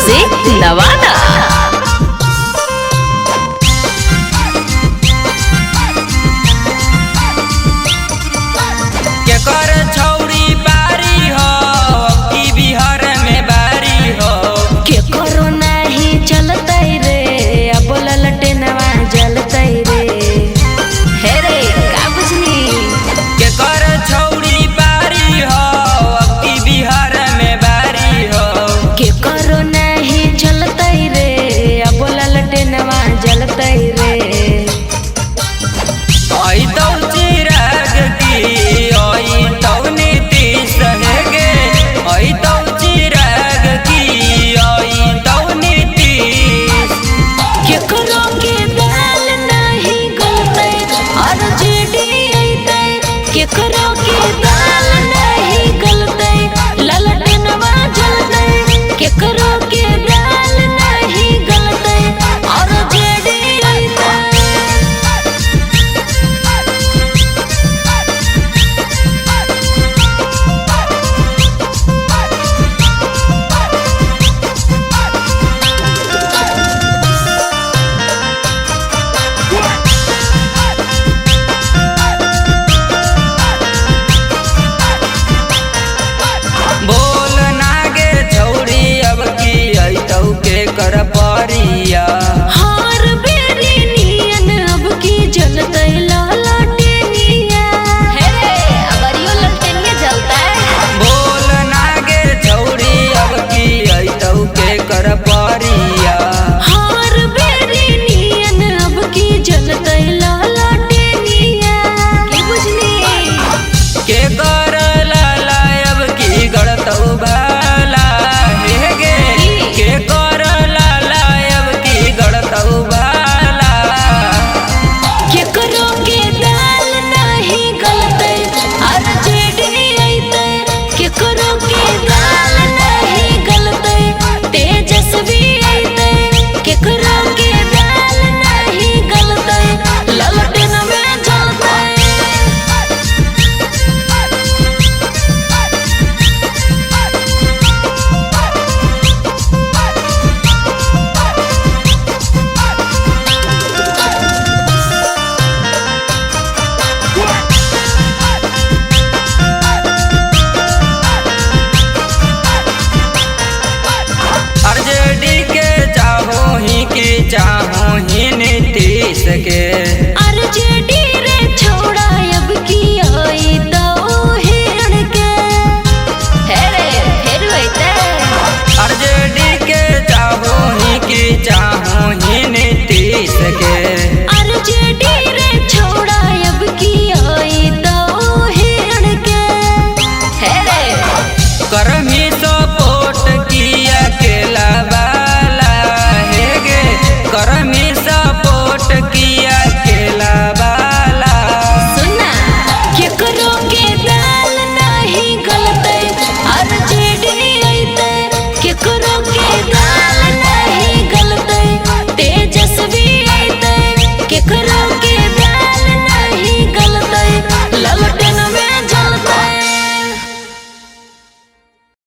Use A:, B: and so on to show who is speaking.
A: Music Nawada.
B: कर परिया
A: हार बेरी नियन अब की जलते लालटेनिया हे अबरियो ललटेनिया जलता है।
B: बोल नागे छौरी अब की ऐतौ के कर परिया
A: हार बेरी नियन अब की जलते लालटेनिया की बुझनी
B: के कर लाला अब की गड़तौ भाला हे गे के कर चाहो ही